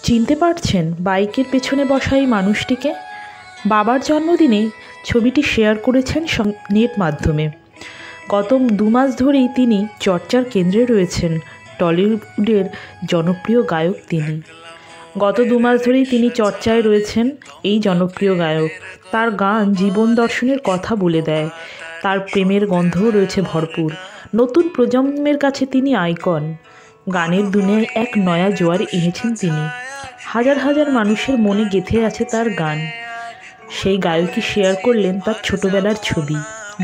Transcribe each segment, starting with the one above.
চিনতে পারছেন বাইকের পেছনে বসা এই মানুষটিকে? বাবার জন্মদিনে ছবিটি শেয়ার করেছেন নেট মাধ্যমে। গত 2 মাস ধরেই তিনি চর্চার কেন্দ্রে রয়েছেন। টলিউডের জনপ্রিয় গায়ক তিনি। গত 2 মাস ধরেই তিনি চর্চায় রয়েছেন এই জনপ্রিয় গায়ক। তার গান জীবন দর্শনের কথা বলে দেয়। তার প্রেমের গন্ধও রয়েছে ভরপুর। নতুন প্রজন্মের কাছে তিনি আইকন। গানের দুনিয়ায় এক নয়া জোয়ার এনেছেন তিনি। হাজার হাজার মানুষের মনে গেঁথে আছে তার গান। সেই গায়কই শেয়ার করলেন তার ছোটবেলার ছবি,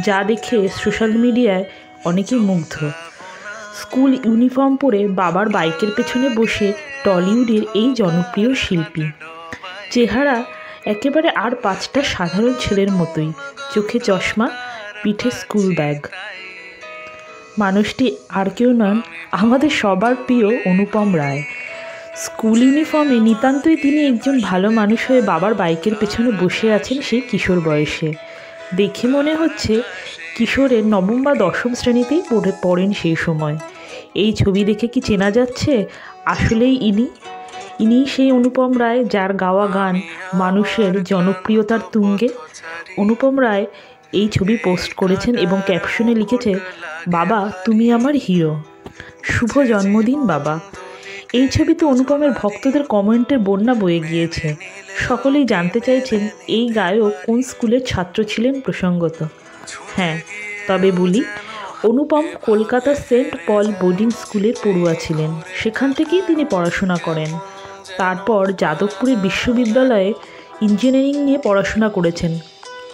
যা দেখে সোশ্যাল মিডিয়ায় অনেকেই মুগ্ধ। স্কুল ইউনিফর্ম পরে বাবার বাইকের পেছনে বসে টলিউডের এই জনপ্রিয় শিল্পী। চেহারা একেবারে আর 5টা সাধারণ ছেলের মতোই, চোখে চশমা, পিঠে স্কুল ব্যাগ। মানুষটি আর কেউ নন, আমাদের সবার প্রিয় অনুপম রায়। স্কুল ইউনিফর্মে নিতান্তই তিনি একজন ভালো মানুষ হয়ে বাবার বাইকের পেছনে বসে আছেন সেই কিশোর বয়সে। দেখে মনে হচ্ছে কিশোরের 9ম বা 10ম শ্রেণীতেই পড়েন সেই সময়। এই ছবি দেখে কি চেনা যাচ্ছে আসলেই ইনি সেই অনুপম রায় যার গাওয়া গান মানুষের জনপ্রিয়তার তুঙ্গে? অনুপম রায় এই ছবি পোস্ট করেছেন এবং ক্যাপশনে লিখেছে, বাবা তুমি আমার হিরো, শুভ জন্মদিন বাবা। এই ছবিতে অনুপমের ভক্তদের কমেন্টের বন্যা বয়ে গিয়েছে। সকলেই জানতে চাইছেন এই গায়ক কোন স্কুলের ছাত্র ছিলেন প্রসঙ্গত। হ্যাঁ, তবে বলি, অনুপম কলকাতা সেন্ট পল বোর্ডিং স্কুলের পড়ুয়া ছিলেন। সেখান থেকেই তিনি পড়াশোনা করেন। তারপর যাদবপুরের বিশ্ববিদ্যালয়ে ইঞ্জিনিয়ারিং নিয়ে পড়াশোনা করেছেন।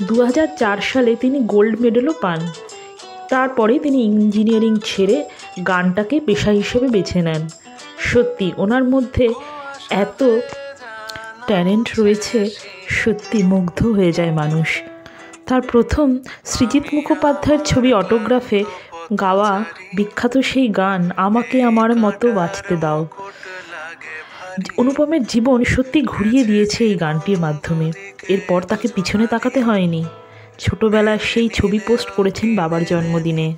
2004 সালে তিনি গোল্ড মেডেলও পান। তারপরে তিনি ইঞ্জিনিয়ারিং ছেড়ে গানটাকে পেশা হিসেবে বেছে নেন। সত্যি ওনার মধ্যে এত ট্যালেন্ট রয়েছে, সত্যি মুগ্ধ হয়ে যায় মানুষ। তার প্রথম সৃজিত মুখোপাধ্যায়ের ছবি অটোগ্রাফে গাওয়া বিখ্যাত সেই গান আমাকে আমার মতো বাঁচতে দাও। অনুপমের জীবন সত্যি ঘুরিয়ে দিয়েছে এই গানটির মাধ্যমে। এরপর তাকে পিছনে তাকাতে হয়নি। ছোটবেলায় সেই ছবি পোস্ট করেছেন বাবার জন্মদিনে।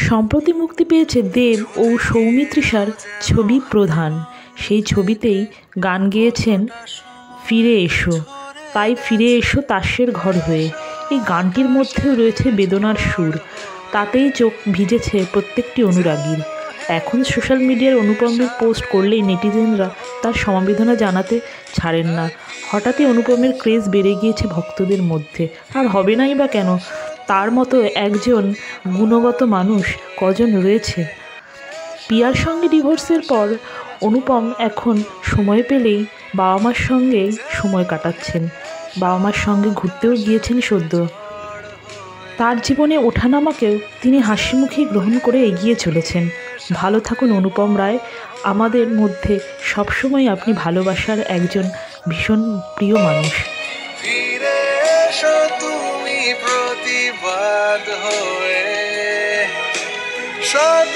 সম্প্রতি মুক্তি পেয়েছে দেব ও সৌমিত্রিষার ছবি প্রধান। সেই ছবিতেই গান গেয়েছেন ফিরে এসো, তাই ফিরে এসো তাসের ঘর হয়ে। এই গানটির মধ্যেও রয়েছে বেদনার সুর। তাতেই চোখ ভিজেছে প্রত্যেকটি অনুরাগীর। এখন সোশ্যাল মিডিয়ার অনুপমের পোস্ট করলেই নেটিজেনরা তার সমবেদনা জানাতে ছাড়েন না। হঠাৎই অনুপমের ক্রেজ বেড়ে গিয়েছে ভক্তদের মধ্যে। আর হবে নাই বা কেন? তার মতো একজন গুণগত মানুষ কজন রয়েছে? পিয়ার সঙ্গে ডিভোর্সের পর অনুপম এখন সময় পেলেই বাবা মার সঙ্গে সময় কাটাচ্ছেন। বাবা মার সঙ্গে ঘুরতেও গিয়েছেন সদ্য। তার জীবনে ওঠানামাকেও তিনি হাসি মুখেই গ্রহণ করে এগিয়ে চলেছেন। ভালো থাকুন অনুপম রায়। আমাদের মধ্যে সবসময় আপনি ভালোবাসার একজন ভীষণ প্রিয় মানুষ। ফিরে এসো তুমি প্রতিবাদ হয়ে, শত